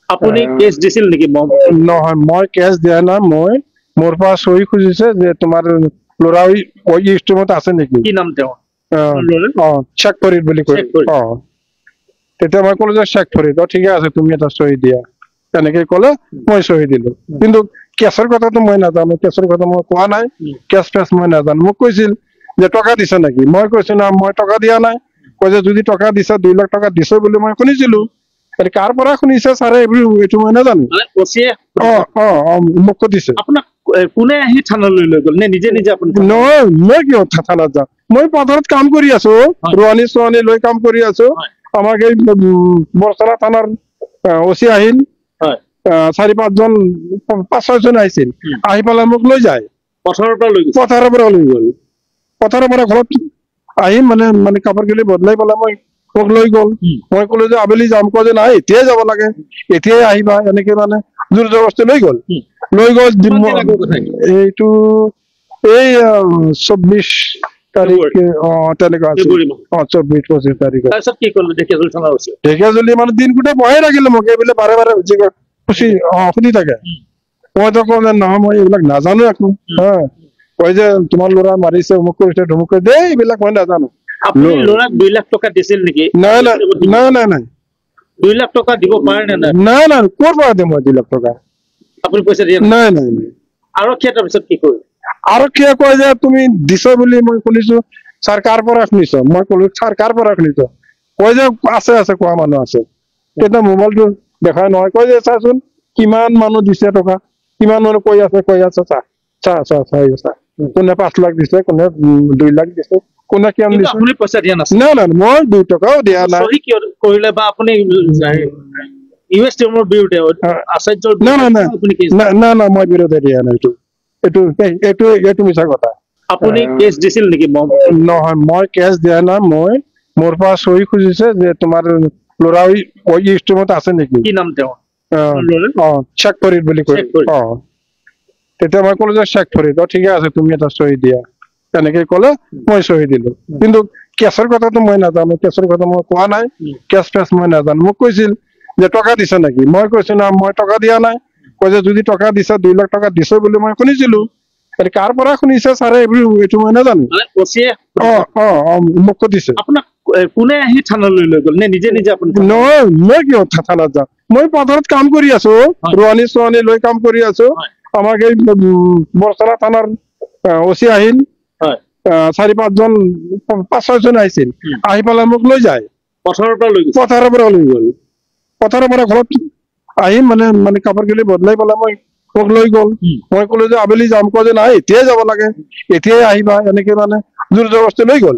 আপুনি কেছ দিছিল নেকি? নহয়, মই কেছ দিয়া নাই। মই মোৰ পৰা চহী খুজিছে যে তোমাৰ ল'ৰা এই ষ্ট্ৰীমত আছে নেকি। কি নাম তেওঁ? চেক ফৰিদ বুলি কয়। তেতিয়া মই ক'লো যে চেক ফৰিদ, ঠিকে আছে তুমি এটা চহী দিয়া, তেনেকে ক'লে মই চহী দিলো। কিন্তু কেছৰ কথাটো মই নাজানো, কেছৰ কথা মই কোৱা নাই, কেছ ফেছ মই নাজানো। মোক কৈছিল যে টকা দিছে নেকি, মই কৈছো না মই টকা দিয়া নাই। কৈছে যদি টকা দিছে 2 লাখ টকা দিছে বুলি মই শুনিছিলো, কাৰ পৰা শুনিছে ছাৰে এইটো মই নাজানো। মোক সুধিছে। আপোনাক কোনে আহি থানালৈ লৈ গ'ল নে নিজে নিজে আপুনি? নহয়, মই কিয় থানাত যাম, মই পথাৰত কাম কৰি আছো, ৰোৱানী চোৱানী লৈ কাম কৰি আছো। আমাক এই বৰচলা থানাৰ ওচি আহিল, 4-5 জন 5-6 জন আহিছিল, আহি পেলাই মোক লৈ যায় পথাৰৰ পৰা লৈ গ'ল। পথাৰৰ পৰা ঘৰত আহি মানে কাপোৰ গিলি বদলাই পেলাই মোক লৈ গ'ল। মই ক'লো যে আবেলি যাম, কয় যে নাই এতিয়াই যাব লাগে, এতিয়াই আহিবা, এনেকে মানে জোৰ জবৰদস্তি লৈ গ'ল। এইটো এই 24 তাৰিখে তেনেকুৱা আছিল। 24-25 তাৰিখে ঢেকীয়াজুলি মানে দিন গোটেই বহাই ৰাখিলে মোক, এইবিলাক বাৰে বাৰে সুধি থাকে। মইতো কওঁ যে নহয় মই এইবিলাক নাজানো একো। কয় যে তোমাৰ ল'ৰা মাৰিছে, অমুক কৰিছে ধুমুক কৰিছে, এইবিলাক মই নাজানো। ল'ৰাক 2 লাখ টকা দিছিল নেকি? নাই। 2 লাখ টকা দিব পাৰে নে নাই? নাই, ক'ৰ পৰা দিম মই 2 লাখ টকা? আপুনি পইচা দিয়া নাই। আৰক্ষীয়ে তাৰপিছত কি কৰিল? আৰক্ষীয়ে কয় যে তুমি দিছ বুলি মই শুনিছো, ছাৰ কাৰ পৰা শুনিছ? মই ক'লো ছাৰ কাৰ পৰা শুনিছ? কয় যে আছে কোৱা মানুহ আছে। তেতিয়া মোবাইলটো দেখাই নহয়, কয় যে চাচোন কিমান মানুহ দিছে টকা, কিমান মানুহ কৈ আছে চা কোনে 5 লাখ দিছে, কোনে 2 লাখ দিছে, কোনে কিমান দিছে। আপুনি পইচা দিয়া নাছিল? নাই, মই 2 টকাও দিয়া নাই। চহী কিয় কৰিলে বা আপুনি ইউএছ টিমৰ বিৰুদ্ধে আচাৰ্যৰ না, মই বিৰোধে দিয়া নাই। এইটো মিছা কথা। আপুনি কেছ দিছিল নেকি? নহয়, মই কেছ দিয়া নাই। মই মোৰ পৰা চহী খুজিছে যে তোমাৰ ল'ৰা এই ষ্ট্ৰীমত আছে নেকি। কি নাম তেওঁ? চেক ফৰিদ বুলি কয়। তেতিয়া মই ক'লো যে চেক ফৰিদ, ঠিকে আছে তুমি এটা চহী দিয়া, তেনেকে ক'লে মই চহী দিলো। কিন্তু কেছৰ কথাটো মই নাজানো, কেছৰ কথা মই কোৱা নাই, কেছ ফেছ মই নাজানো। মোক কৈছিল যে টকা দিছে নেকি, মই কৈছো না মই টকা দিয়া নাই। কৈছে যদি টকা দিছে 2 লাখ টকা দিছে বুলি মই শুনিছিলো, কাৰ পৰা শুনিছে ছাৰে এইটো মই নাজানো। মোক সুধিছে। আপোনাক কোনে আহি থানালৈ লৈ গ'ল নে নিজে নিজে আপুনি? নহয়, মই কিয় থানাত যাম, মই পথাৰত কাম কৰি আছো, ৰোৱানী চোৱানী লৈ কাম কৰি আছো। আমাক এই বৰচলা থানাৰ ওচি আহিল, 4-5 জন 5-6 জন আহিছিল, আহি পেলাই মোক লৈ যায় পথাৰৰ পৰা লৈ গ'ল। পথাৰৰ পৰা ঘৰত আহি মানে কাপোৰ গিলি বদলাই পেলাই মোক লৈ গ'ল। মই ক'লো যে আবেলি যাম, কয় যে নাই এতিয়াই যাব লাগে, এতিয়াই আহিবা, এনেকে মানে জোৰ জবৰদস্তি লৈ গ'ল।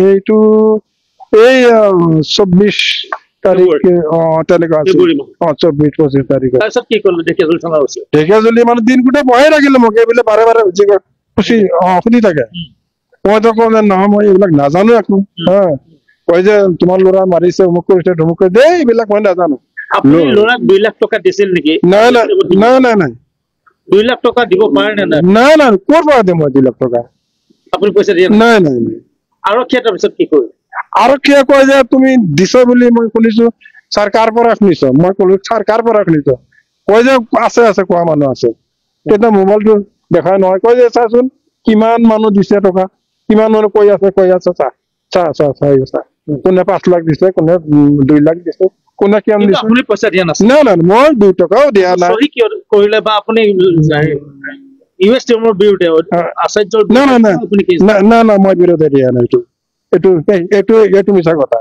এইটো এই 24 তাৰিখে তেনেকুৱা আছিল। 24-25 তাৰিখে ঢেকীয়াজুলি মানে দিন গোটেই বহাই ৰাখিলে মোক, এইবিলাক বাৰে বাৰে সুধি থাকে। মইতো কওঁ যে নহয় মই এইবিলাক নাজানো একো। কয় যে তোমাৰ ল'ৰা মাৰিছে, অমুক কৰিছে ধুমুক কৰিছে, এইবিলাক মই নাজানো। আপুনি ল'ৰাক 2 লাখ টকা দিছিল নেকি? নাই। 2 লাখ টকা দিব পাৰে নে নাই? নাই, ক'ৰ পৰা দিম মই 2 লাখ টকা? আপুনি পইচা দিয়া নাই। আৰক্ষীয়ে তাৰপিছত কি কৰিল? আৰক্ষীয়ে কয় যে তুমি দিছ বুলি মই শুনিছো, ছাৰ কাৰ পৰা শুনিছ? মই ক'লো ছাৰ কাৰ পৰা শুনিছ? কয় যে আছে কোৱা মানুহ আছে। তেতিয়া মোবাইলটো দেখাই নহয়, কয় যে চাচোন কিমান মানুহ দিছে টকা, কিমান মানুহ কৈ আছে চা কোনে 5 লাখ দিছে, কোনে 2 লাখ দিছে, কোনে কিমান দিছে। আপুনি পইচা দিয়া নাছিল? নাই, মই 2 টকাও দিয়া নাই। চহী কিয় কৰিলে বা আপুনি ইউএছ টিমৰ বিৰুদ্ধে আচাৰ্যৰ? না, মই বিৰোধে দিয়া নাই। এইটো মিছা কথা।